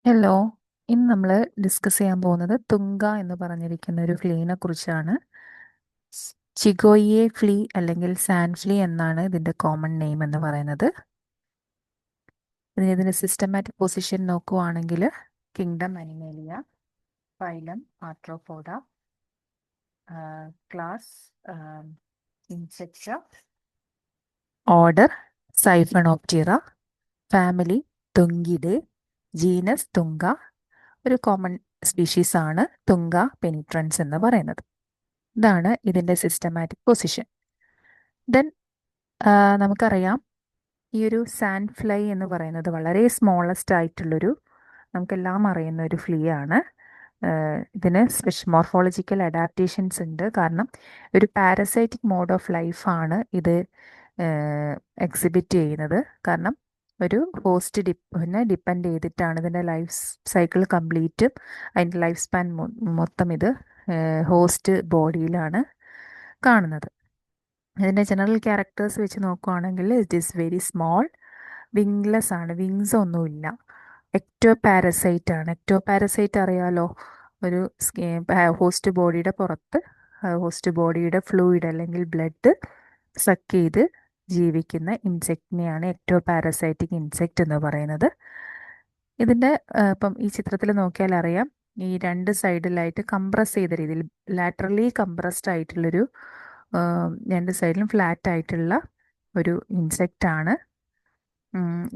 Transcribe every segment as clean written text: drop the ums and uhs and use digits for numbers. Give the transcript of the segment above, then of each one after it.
Hello. ഇന്ന് നമ്മൾ discuss ചെയ്യാൻ പോകുന്നത് തുങ്ക എന്ന് പറഞ്ഞിരിക്കുന്ന ഒരു ഫ്ലീനെ കുറിച്ചാണ്. ചിഗോയിയെ ഫ്ലീ അല്ലെങ്കിൽ സാൻഡ് ഫ്ലീ എന്നാണ് ഇതിൻ്റെ കോമൺ നെയിം എന്ന് പറയുന്നത്. ഇതിൻ്റെ സിസ്റ്റമാറ്റിക് പൊസിഷൻ നോക്കുവാണെങ്കിൽ kingdom Animalia, phylum Arthropoda, class Insecta, order Siphonaptera, family Tungidae, genus Tunga. ഒരു കോമൺ സ്പീഷീസ് ആണ് തുങ്ക പെനിട്രൻസ് എന്ന് പറയുന്നത്. ഇതാണ് ഇതിൻ്റെ സിസ്റ്റമാറ്റിക് പൊസിഷൻ. ദെൻ നമുക്കറിയാം ഈ ഒരു സാൻഡ് ഫ്ലൈ എന്ന് പറയുന്നത് വളരെ സ്മോളസ്റ്റ് ആയിട്ടുള്ളൊരു നമുക്കെല്ലാം അറിയുന്ന ഒരു ഫ്ലീ ആണ്. ഇതിന് മോർഫോളജിക്കൽ അഡാപ്റ്റേഷൻസ് ഉണ്ട്. കാരണം ഒരു പാരസൈറ്റിക് മോഡ് ഓഫ് ലൈഫാണ് ഇത് എക്സിബിറ്റ് ചെയ്യുന്നത്. കാരണം ഒരു ഹോസ്റ്റ് ഡിപ്പെൻഡ് ചെയ്തിട്ടാണ് ഇതിൻ്റെ ലൈഫ് സൈക്കിൾ കംപ്ലീറ്റും അതിൻ്റെ ലൈഫ് സ്പാൻ മൊത്തം ഇത് ഹോസ്റ്റ് ബോഡിയിലാണ് കാണുന്നത്. ഇതിൻ്റെ ജനറൽ ക്യാരക്ടേഴ്സ് വെച്ച് നോക്കുകയാണെങ്കിൽ ഇറ്റ് ഈസ് വെരി സ്മോൾ, വിങ്ലെസ് ആണ്, വിങ്സ് ഒന്നുമില്ല. എക്ടോ പാരസൈറ്റ് ആണ്. എക്ടോ പാരസൈറ്റ് അറിയാലോ, ഒരു ഹോസ്റ്റ് ബോഡിയുടെ പുറത്ത് ഹോസ്റ്റ് ബോഡിയുടെ ഫ്ലൂയിഡ് അല്ലെങ്കിൽ ബ്ലഡ് സക്ക് ചെയ്ത് ജീവിക്കുന്ന ഇൻസെക്റ്റിനെയാണ് എക്ടോ പാരസൈറ്റിക് ഇൻസെക്റ്റ് എന്ന് പറയുന്നത്. ഇതിൻ്റെ ഇപ്പം ഈ ചിത്രത്തിൽ നോക്കിയാൽ അറിയാം, ഈ രണ്ട് സൈഡിലായിട്ട് കംപ്രസ് ചെയ്ത രീതിയിൽ ലാറ്ററലി കംപ്രസ്ഡ് ആയിട്ടുള്ളൊരു രണ്ട് സൈഡിലും ഫ്ലാറ്റ് ആയിട്ടുള്ള ഒരു ഇൻസെക്റ്റ് ആണ്.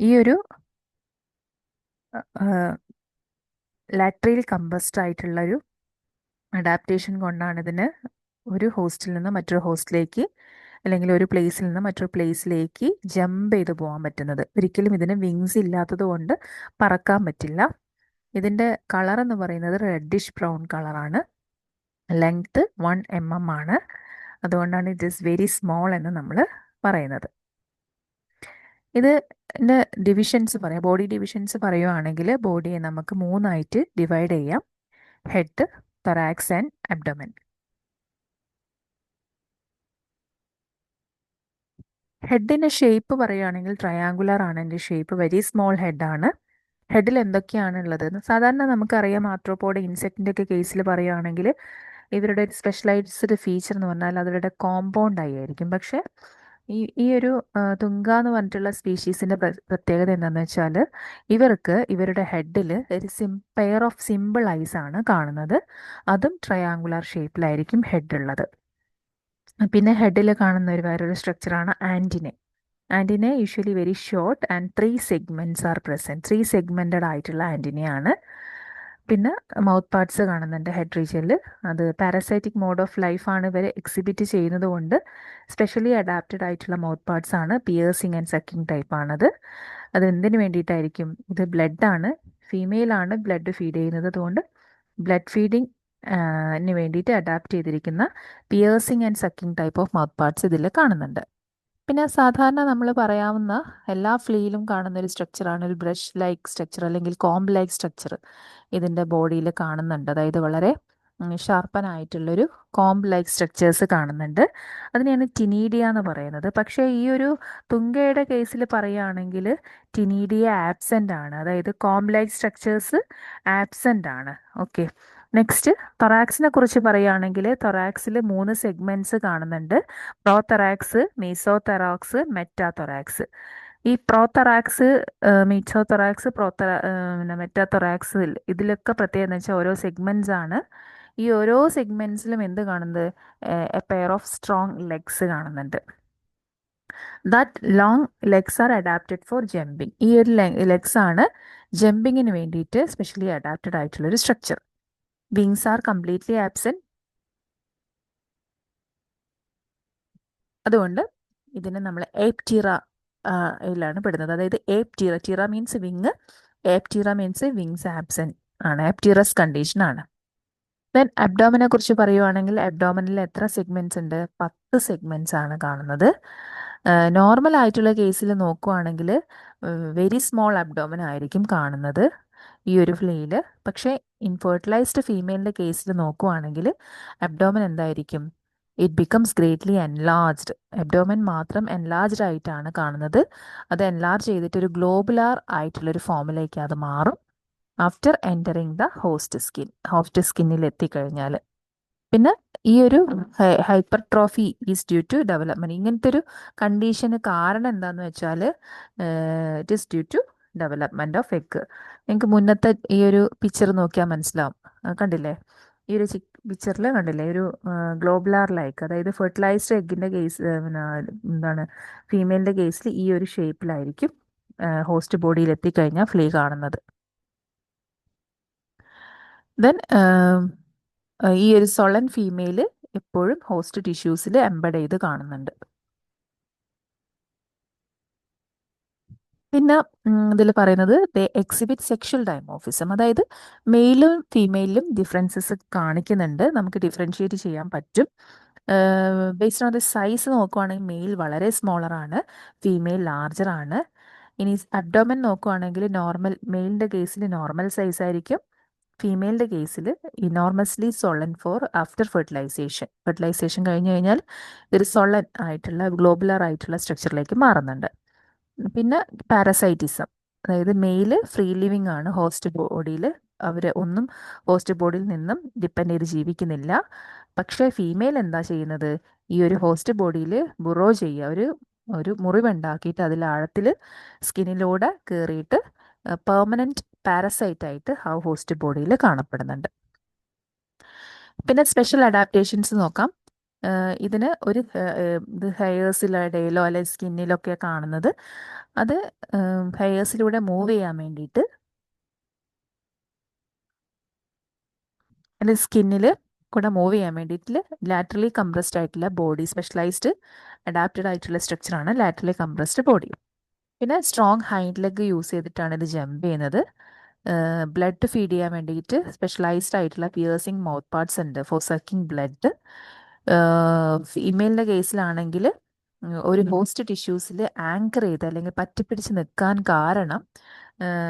ഈ ഒരു ലാറ്ററൽ കംപ്രസ്ഡ് ആയിട്ടുള്ളൊരു അഡാപ്റ്റേഷൻ കൊണ്ടാണ് ഇതിന് ഒരു ഹോസ്റ്റിൽ നിന്ന് മറ്റൊരു ഹോസ്റ്റിലേക്ക് അല്ലെങ്കിൽ ഒരു പ്ലേസിൽ നിന്ന് മറ്റൊരു പ്ലേസിലേക്ക് ജമ്പ് ചെയ്ത് പോകാൻ പറ്റുന്നത്. ഒരിക്കലും ഇതിന് വിങ്സ് ഇല്ലാത്തത് കൊണ്ട് പറക്കാൻ പറ്റില്ല. ഇതിൻ്റെ കളർ എന്ന് പറയുന്നത് റെഡിഷ് ബ്രൗൺ കളറാണ്. ലെങ്ത്ത് 1 mm ആണ്. അതുകൊണ്ടാണ് ഇറ്റ് ഈസ് വെരി സ്മോൾ എന്ന് നമ്മൾ പറയുന്നത്. ഇതിൻ്റെ ഡിവിഷൻസ് പറയാം. ബോഡി ഡിവിഷൻസ് പറയുവാണെങ്കിൽ ബോഡിയെ നമുക്ക് 3ആയിട്ട് ഡിവൈഡ് ചെയ്യാം: ഹെഡ്, തൊറാക്സ് ആൻഡ് അബ്ഡോമൻ. ഹെഡിൻ്റെ ഷേപ്പ് പറയുകയാണെങ്കിൽ ട്രയാങ്കുലർ ആണ് എൻ്റെ ഷേപ്പ്. വെരി സ്മോൾ ഹെഡാണ്. ഹെഡിൽ എന്തൊക്കെയാണുള്ളത് സാധാരണ നമുക്കറിയാം. ആർത്രോപോഡ് ഇൻസെക്റ്റിൻ്റെ ഒക്കെ കേസിൽ പറയുകയാണെങ്കിൽ ഇവരുടെ സ്പെഷ്യലൈസ്ഡ് ഫീച്ചർ എന്ന് പറഞ്ഞാൽ അവരുടെ കോമ്പൗണ്ട് ഐ ആയിരിക്കും. പക്ഷേ ഈ ഒരു തുങ്ക എന്ന് പറഞ്ഞിട്ടുള്ള സ്പീഷീസിൻ്റെ പ്രത്യേകത എന്താണെന്ന് വെച്ചാൽ ഇവർക്ക് ഇവരുടെ ഹെഡിൽ ഒരു പെയർ ഓഫ് സിമ്പിൾ ഐസ് ആണ് കാണുന്നത്. അതും ട്രയാങ്കുലർ ഷേപ്പിലായിരിക്കും ഹെഡ് ഉള്ളത്. പിന്നെ ഹെഡിൽ കാണുന്ന വേറൊരു സ്ട്രക്ചറാണ് antennae. Antennae usually very short and 3 segments are present. 3 segmented ആയിട്ടുള്ള ആൻറ്റിനെയാണ്. പിന്നെ മൗത്ത് പാർട്സ് കാണുന്നുണ്ട് ഹെഡ് റീജിയനിൽ. അത് പാരസൈറ്റിക് മോഡ് ഓഫ് ലൈഫാണ് ഇവർ എക്സിബിറ്റ് ചെയ്യുന്നത് കൊണ്ട് സ്പെഷ്യലി അഡാപ്റ്റഡ് ആയിട്ടുള്ള മൗത്ത് പാർട്സ് ആണ്. പിയേഴ്സിങ് ആൻഡ് സക്കിങ് ടൈപ്പാണത്. അത് എന്തിനു വേണ്ടിയിട്ടായിരിക്കും? ഇത് ബ്ലഡാണ്, ഫീമെയിലാണ് ബ്ലഡ് ഫീഡ് ചെയ്യുന്നത്. അതുകൊണ്ട് ബ്ലഡ് ഫീഡിങ് വേണ്ടിയിട്ട് അഡാപ്റ്റ് ചെയ്തിരിക്കുന്ന piercing and sucking type of mouth parts ഇതിൽ കാണുന്നുണ്ട്. പിന്നെ സാധാരണ നമ്മൾ പറയാവുന്ന എല്ലാ ഫ്ലീയിലും കാണുന്ന ഒരു സ്ട്രക്ചറാണ് ഒരു ബ്രഷ് ലൈക്ക് സ്ട്രക്ചർ അല്ലെങ്കിൽ കോംബ് ലൈക്ക് സ്ട്രക്ചർ ഇതിൻ്റെ ബോഡിയിൽ കാണുന്നുണ്ട്. അതായത് വളരെ ഷാർപ്പനായിട്ടുള്ളൊരു കോംബ് ലൈക്ക് സ്ട്രക്ചേഴ്സ് കാണുന്നുണ്ട്. അതിനെയാണ് ടിനീഡിയ എന്ന് പറയുന്നത്. പക്ഷേ ഈ ഒരു തുങ്കയുടെ കേസിൽ പറയുകയാണെങ്കിൽ ടിനീഡിയ ആബ്സെൻ്റ് ആണ്. അതായത് കോംബ് ലൈക്ക് സ്ട്രക്ചേഴ്സ് ആബ്സെൻ്റ് ആണ്. ഓക്കെ. നെക്സ്റ്റ് തൊറാക്സിനെ കുറിച്ച് പറയുകയാണെങ്കിൽ തൊറാക്സിൽ 3 സെഗ്മെൻറ്റ്സ് കാണുന്നുണ്ട്: പ്രോതൊറാക്സ്, മീസോതൊറാക്സ്, മെറ്റാതൊറാക്സ്. ഈ പ്രോതൊറാക്സ്, മീസോതൊറാക്സ്, മെറ്റാതൊറാക്സ് ഇതിലൊക്കെ പ്രത്യേകത എന്ന് വെച്ചാൽ ഓരോ സെഗ്മെൻറ്റ്സ് ആണ്. ഈ ഓരോ സെഗ്മെൻറ്റ്സിലും എന്ത് കാണുന്നത്? A pair of strong legs കാണുന്നുണ്ട്. That long legs are adapted for jumping. ഈ ഒരു ലെഗ്സ് ആണ് ജമ്പിങ്ങിന് വേണ്ടിയിട്ട് സ്പെഷ്യലി അഡാപ്റ്റഡ് ആയിട്ടുള്ളൊരു structure. Wings are completely absent. അതുകൊണ്ട് ഇതിനെ നമ്മൾ ഏപ്റ്റീറ യിലാണ് പെടുന്നത്. അതായത് Aptera, ptera means wing, Aptera means wings absent ആണ്, ഏപ്റ്റീറസ് കണ്ടീഷൻ ആണ്. ദെൻ അബ്ഡോമിനെ കുറിച്ച് പറയുവാണെങ്കിൽ അബ്ഡോമിനിൽ എത്ര സെഗ്മെൻറ്റ്സ് ഉണ്ട്? 10 സെഗ്മെൻറ്റ്സ് ആണ് കാണുന്നത്. നോർമൽ ആയിട്ടുള്ള കേസിൽ നോക്കുവാണെങ്കിൽ വെരി സ്മോൾ അബ്ഡോമൻ ആയിരിക്കും കാണുന്നത് ഈ ഒരു ഫ്ലീയിൽ. പക്ഷേ ഇൻഫെർട്ടിലൈസ്ഡ് ഫീമെയിലിൻ്റെ കേസിൽ നോക്കുവാണെങ്കിൽ അബ്ഡോമൻ എന്തായിരിക്കും? It becomes greatly enlarged. Abdomen മാത്രം എൻലാർജ്ഡ് ആയിട്ടാണ് കാണുന്നത്. അത് എൻലാർജ് ചെയ്തിട്ട് ഒരു ഗ്ലോബുലാർ ആയിട്ടുള്ളൊരു ഫോമിലേക്ക് അത് മാറും. ആഫ്റ്റർ എൻറ്ററിങ് ദ ഹോസ്റ്റ് സ്കിന്നിൽ എത്തിക്കഴിഞ്ഞാൽ. പിന്നെ ഈ ഒരു hypertrophy is due to development. ഇങ്ങനത്തെ ഒരു കണ്ടീഷന് കാരണം എന്താണെന്ന് വെച്ചാൽ it is due to development of egg. നിങ്ങൾക്ക് മുന്നത്തെ ഈ ഒരു പിക്ചർ നോക്കിയാൽ മനസ്സിലാവും. കണ്ടില്ലേ? ഈ ഒരു പിക്ചറിൽ കണ്ടില്ലേ ഒരു ഗ്ലോബുലാർ ലൈക്ക്, അതായത് ഫെർട്ടിലൈസ്ഡ് എഗ്ഗിൻ്റെ കേസ്, പിന്നെ എന്താണ് ഫീമെയിലിൻ്റെ കേസിൽ ഈ ഒരു ഷേപ്പിലായിരിക്കും ഹോസ്റ്റ് ബോഡിയിൽ എത്തിക്കഴിഞ്ഞാൽ ഫ്ലീ കാണുന്നത്. ദെൻ ഈ ഒരു സൊളൻ ഫീമെയിൽ എപ്പോഴും ഹോസ്റ്റ് ടിഷ്യൂസിൽ എംബഡ് ചെയ്ത് കാണുന്നുണ്ട്. പിന്നെ ഇതിൽ പറയുന്നത് ദേ എക്സിബിറ്റ് സെക്ഷൽ ഡൈമോർഫിസം, അതായത് മെയിലും ഫീമെയിലും ഡിഫറൻസസ് കാണിക്കുന്നുണ്ട്. നമുക്ക് ഡിഫറൻഷിയേറ്റ് ചെയ്യാൻ പറ്റും. ബേസ്ഡ് ഓൺ ദ സൈസ് നോക്കുവാണെങ്കിൽ മെയിൽ വളരെ സ്മോളർ ആണ്, ഫീമെയിൽ ലാർജർ ആണ്. ഇനി അബ്ഡോമൻ നോക്കുവാണെങ്കിൽ മെയിലിൻ്റെ കേസിൽ നോർമൽ സൈസ് ആയിരിക്കും, ഫീമെയിലിൻ്റെ കേസിൽ ഇനോർമസ്ലി സൊള്ളൻ ഫോർ ആഫ്റ്റർ ഫെർട്ടിലൈസേഷൻ കഴിഞ്ഞ് കഴിഞ്ഞാൽ ഒരു സൊള്ളൻ ആയിട്ടുള്ള ഗ്ലോബുലർ ആയിട്ടുള്ള സ്ട്രക്ചറിലേക്ക് മാറുന്നുണ്ട്. പിന്നെ പാരസൈറ്റിസം, അതായത് മെയില് ഫ്രീ ലിവിങ് ആണ് ഹോസ്റ്റ് ബോഡിയിൽ, അവർ ഒന്നും ഹോസ്റ്റ് ബോഡിയിൽ നിന്നും ഡിപ്പെൻഡ് ചെയ്ത് ജീവിക്കുന്നില്ല. പക്ഷേ ഫീമെയിൽ എന്താ ചെയ്യുന്നത്? ഈ ഒരു ഹോസ്റ്റ് ബോഡിയിൽ ബുറോ ചെയ്യുക, ഒരു മുറിവുണ്ടാക്കിയിട്ട് അതിൽ ആഴത്തിൽ സ്കിന്നിലൂടെ കയറിയിട്ട് പെർമനൻറ്റ് പാരസൈറ്റ് ആയിട്ട് ആ ഹോസ്റ്റ് ബോഡിയിൽ കാണപ്പെടുന്നുണ്ട്. പിന്നെ സ്പെഷ്യൽ അഡാപ്റ്റേഷൻസ് നോക്കാം. ഇതിന് ഒരു ഇത് ഹെയേഴ്സിലിടയിലോ അല്ലെങ്കിൽ സ്കിന്നിലോ ഒക്കെ കാണുന്നത്, അത് ഹെയേഴ്സിലൂടെ മൂവ് ചെയ്യാൻ വേണ്ടിയിട്ട് അല്ലെങ്കിൽ സ്കിന്നിൽ കൂടെ മൂവ് ചെയ്യാൻ വേണ്ടിയിട്ട് ലാറ്ററലി കംപ്രസ്ഡ് ആയിട്ടുള്ള ബോഡി, സ്പെഷ്യലൈസ്ഡ് അഡാപ്റ്റഡ് ആയിട്ടുള്ള സ്ട്രക്ചറാണ് ലാറ്ററലി കംപ്രസ്ഡ് ബോഡി. പിന്നെ സ്ട്രോങ് ഹൈൻഡ് ലെഗ് യൂസ് ചെയ്തിട്ടാണ് ഇത് ജമ്പ് ചെയ്യുന്നത്. ബ്ലഡ് ഫീഡ് ചെയ്യാൻ വേണ്ടിയിട്ട് സ്പെഷ്യലൈസ്ഡ് ആയിട്ടുള്ള പിയേഴ്സിങ് മൗത്ത് പാർട്സ് ഉണ്ട് ഫോർ സക്കിങ് ബ്ലഡ്. ഫീമെയിലിൻ്റെ കേസിലാണെങ്കിൽ ഒരു ഹോസ്റ്റ് ടിഷ്യൂസിൽ ആങ്കർ ചെയ്ത് അല്ലെങ്കിൽ പറ്റിപ്പിടിച്ച് നിൽക്കാൻ കാരണം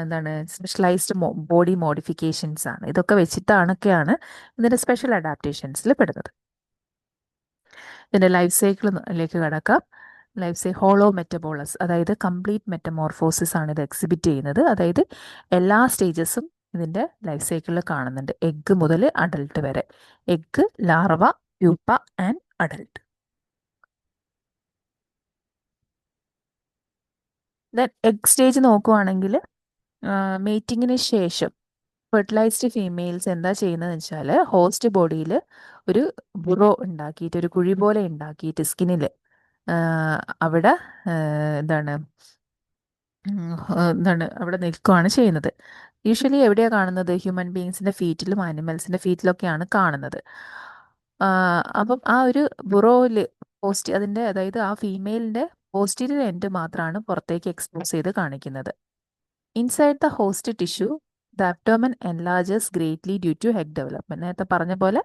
എന്താണ് സ്പെഷ്യലൈസ്ഡ് ബോഡി മോഡിഫിക്കേഷൻസ് ആണ്. ഇതൊക്കെ വെച്ചിട്ടാണൊക്കെയാണ് ഇതിൻ്റെ സ്പെഷ്യൽ അഡാപ്റ്റേഷൻസിൽ പെടുന്നത്. ഇതിൻ്റെ ലൈഫ് സൈക്കിളിലേക്ക് കടക്കാം. ഹോളോ മെറ്റബോളസ്, അതായത് കംപ്ലീറ്റ് മെറ്റമോർഫോസിസ് ആണ് ഇത് എക്സിബിറ്റ് ചെയ്യുന്നത്. അതായത് എല്ലാ സ്റ്റേജസും ഇതിൻ്റെ ലൈഫ് സൈക്കിളിൽ കാണുന്നുണ്ട്, എഗ്ഗ് മുതൽ അഡൽട്ട് വരെ. Egg, larva, pupa and adult. Then egg stage നോക്കുവാണെങ്കിൽ മീറ്റിങ്ങിന് ശേഷം ഫെർട്ടിലൈസ്ഡ് ഫീമെയിൽസ് എന്താ ചെയ്യുന്നതെന്ന് വെച്ചാൽ ഹോസ്റ്റ് ബോഡിയിൽ ഒരു ബുറോ ഉണ്ടാക്കിയിട്ട്, ഒരു കുഴി പോലെ ഉണ്ടാക്കിയിട്ട് സ്കിന്നിൽ അവിടെ എന്താണ് അവിടെ നിൽക്കുകയാണ് ചെയ്യുന്നത്. യൂഷ്വലി എവിടെയാണ് കാണുന്നത്? ഹ്യൂമൻ ബീങ്സിൻ്റെ ഫീറ്റിലും ആനിമൽസിൻ്റെ ഫീറ്റിലൊക്കെയാണ് കാണുന്നത്. അപ്പം ആ ഒരു ബുറോയിൽ അതിൻ്റെ, അതായത് ആ ഫീമെയിലിൻ്റെ പോസ്റ്റീരിയർ എൻഡ് മാത്രമാണ് പുറത്തേക്ക് എക്സ്പോസ് ചെയ്ത് കാണിക്കുന്നത്. Inside the host tissue the abdomen enlarges greatly due to egg development. നേരത്തെ പറഞ്ഞ പോലെ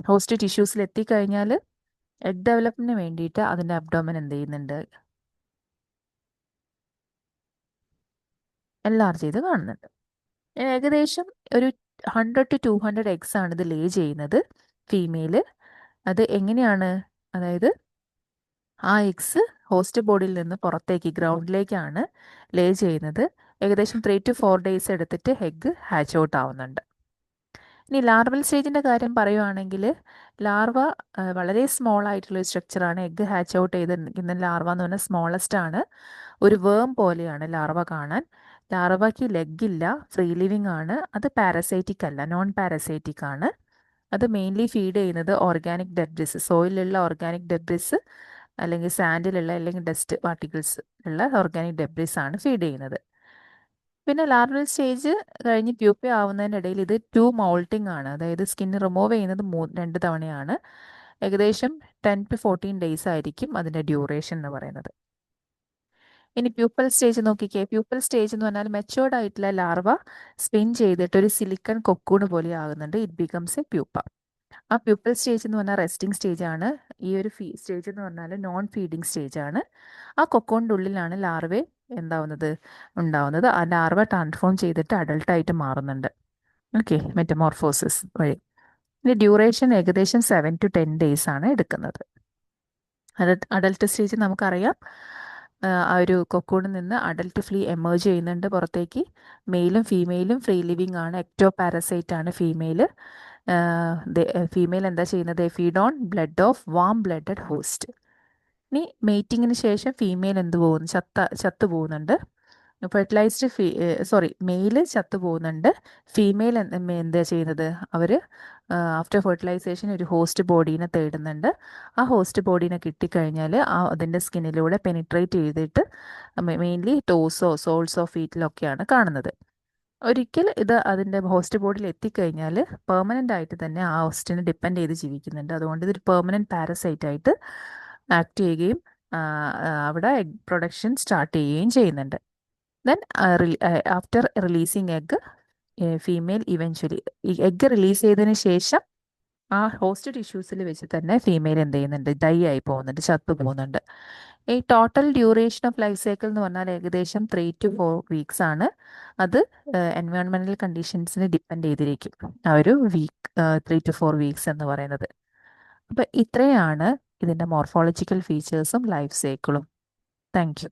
ഹോസ്റ്റ് ടിഷ്യൂസിൽ എത്തിക്കഴിഞ്ഞാൽ എഗ് ഡെവലപ്മെൻറ്റിന് വേണ്ടിയിട്ട് അതിൻ്റെ അബ്ഡോമൻ എന്ത് ചെയ്യുന്നുണ്ട്? എൻലാർജ് ചെയ്ത് കാണുന്നുണ്ട്. ഏകദേശം ഒരു 100 to 200 എഗ്സ് ആണ് ഇത് ലേ ചെയ്യുന്നത് ഫീമെയിൽ. അത് എങ്ങനെയാണ്? അതായത് ആ എഗ്സ് ഹോസ്റ്റ് ബോഡിയിൽ നിന്ന് പുറത്തേക്ക് ഗ്രൗണ്ടിലേക്കാണ് ലേ ചെയ്യുന്നത്. ഏകദേശം 3 to 4 days എടുത്തിട്ട് എഗ്ഗ് ഹാച്ച് ഔട്ട് ആവുന്നുണ്ട്. ഇനി ലാർവൽ സ്റ്റേജിൻ്റെ കാര്യം പറയുവാണെങ്കിൽ ലാർവ വളരെ സ്മോൾ ആയിട്ടുള്ള സ്ട്രക്ചറാണ്. എഗ്ഗ് ഹാച്ച് ഔട്ട് ചെയ്ത് നിൽക്കുന്ന ലാർവ എന്ന് പറഞ്ഞാൽ സ്മോളസ്റ്റ് ആണ്. ഒരു വേം പോലെയാണ് ലാർവ കാണാൻ. ലാർവയ്ക്ക് ലെഗില്ല, ഫ്രീ ലിവിങ് ആണ്. അത് പാരസൈറ്റിക് അല്ല, നോൺ പാരസൈറ്റിക് ആണ്. അത് മെയിൻലി ഫീഡ് ചെയ്യുന്നത് ഓർഗാനിക് ഡെബ്രിസ്, സോയിലുള്ള ഓർഗാനിക് ഡെബ്രിസ് അല്ലെങ്കിൽ സാൻഡിലുള്ള അല്ലെങ്കിൽ ഡസ്റ്റ് പാർട്ടിക്കിൾസ് ഉള്ള ഓർഗാനിക് ഡെബ്രിസ് ആണ് ഫീഡ് ചെയ്യുന്നത്. പിന്നെ ലാർവൽ സ്റ്റേജ് കഴിഞ്ഞ് പ്യൂപ്പ ആവുന്നതിനിടയിൽ ഇത് 2 മൗൾട്ടിംഗ് ആണ്, അതായത് സ്കിൻ റിമൂവ് ചെയ്യുന്നത് 2 തവണയാണ്. ഏകദേശം 10 to 14 days ആയിരിക്കും അതിൻ്റെ ഡ്യൂറേഷൻ എന്ന് പറയുന്നത്. ഇനി പ്യൂപ്പൽ സ്റ്റേജ് നോക്കിക്കേ. പ്യൂപ്പൽ സ്റ്റേജ് എന്ന് പറഞ്ഞാൽ മെച്ചുവേർഡ് ആയിട്ടുള്ള ലാർവ സ്പിൻ ചെയ്തിട്ട് ഒരു സിലിക്കൺ കൊക്കൂണ് പോലെ ആകുന്നുണ്ട്. It becomes A pupa. ആ പ്യൂപ്പൽ സ്റ്റേജ് എന്ന് പറഞ്ഞാൽ റെസ്റ്റിംഗ് സ്റ്റേജ് ആണ്. ഈ ഒരു സ്റ്റേജ് എന്ന് പറഞ്ഞാൽ നോൺ ഫീഡിങ് സ്റ്റേജ് ആണ്. ആ കൊക്കോണിൻ്റെ ഉള്ളിലാണ് ലാർവെ ഉണ്ടാവുന്നത്. ആ ലാർവ ട്രാൻസ്ഫോം ചെയ്തിട്ട് അഡൾട്ടായിട്ട് മാറുന്നുണ്ട്. ഓക്കെ, മെറ്റമോർഫോസിസ് വഴി. ഇതിൻ്റെ ഡ്യൂറേഷൻ ഏകദേശം 7 to 10 days ആണ് എടുക്കുന്നത്. അഡൽട്ട് സ്റ്റേജ് നമുക്കറിയാം ആ ഒരു കൊക്കൂണിൽ നിന്ന് അഡൽട്ട് ഫ്ലീ എമേർജ് ചെയ്യുന്നുണ്ട് പുറത്തേക്ക്. മെയിലും ഫീമെയിലും ഫ്രീ ലിവിങ് ആണ്. എക്ടോ പാരസൈറ്റ് ആണ് ഫീമെയിൽ. ഫീമെയിൽ എന്താ ചെയ്യുന്നത്? Feed on blood of warm blooded host. ഇനി മേറ്റിങ്ങിന് ശേഷം ഫീമെയിൽ എന്ത് പോകുന്നു? ചത്തു പോകുന്നുണ്ട്. ഫെർട്ടിലൈസ്ഡ് മെയില് ചത്തു പോകുന്നുണ്ട്. ഫീമെയിൽ എന്താ ചെയ്യുന്നത്? അവർ ആഫ്റ്റർ ഫെർട്ടിലൈസേഷൻ ഒരു ഹോസ്റ്റ് ബോഡീനെ തേടുന്നുണ്ട്. ആ ഹോസ്റ്റ് ബോഡീനെ കിട്ടിക്കഴിഞ്ഞാൽ അതിൻ്റെ സ്കിന്നിലൂടെ പെനിട്രേറ്റ് ചെയ്തിട്ട് മെയിൻലി ടോസോ സോൾസോ ഫീറ്റിലൊക്കെയാണ് കാണുന്നത്. ഒരിക്കൽ ഇത് അതിൻ്റെ ഹോസ്റ്റ് ബോഡിയിൽ എത്തിക്കഴിഞ്ഞാൽ പെർമനൻ്റ് ആയിട്ട് തന്നെ ആ ഹോസ്റ്റിനെ ഡിപ്പെൻഡ് ചെയ്ത് ജീവിക്കുന്നുണ്ട്. അതുകൊണ്ട് ഇതൊരു പെർമനൻറ്റ് പാരസൈറ്റ് ആയിട്ട് ആക്ട് ചെയ്യുകയും അവിടെ എഗ് പ്രൊഡക്ഷൻ സ്റ്റാർട്ട് ചെയ്യുകയും ചെയ്യുന്നുണ്ട്. Then after releasing egg, female eventually ഈ എഗ് റിലീസ് ചെയ്തതിന് ശേഷം ആ ഹോസ്റ്റ് ടിഷ്യൂസിൽ വെച്ച് തന്നെ ഫീമെയിൽ എന്ത് ചെയ്യുന്നുണ്ട്? ഡൈ ആയി പോകുന്നുണ്ട്, ചത്തു പോകുന്നുണ്ട്. ഈ total duration of life cycle എന്ന് പറഞ്ഞാൽ ഏകദേശം 3 to 4 വീക്സ് ആണ്. അത് എൻവയോൺമെൻറ്റൽ കണ്ടീഷൻസിനെ ഡിപ്പെൻഡ് ചെയ്തിരിക്കും ആ ഒരു 3 to 4 വീക്സ് എന്ന് പറയുന്നത്. അപ്പം ഇത്രയാണ് ഇതിൻ്റെ മോർഫോളജിക്കൽ ഫീച്ചേഴ്സും ലൈഫ് സൈക്കിളും. Thank you.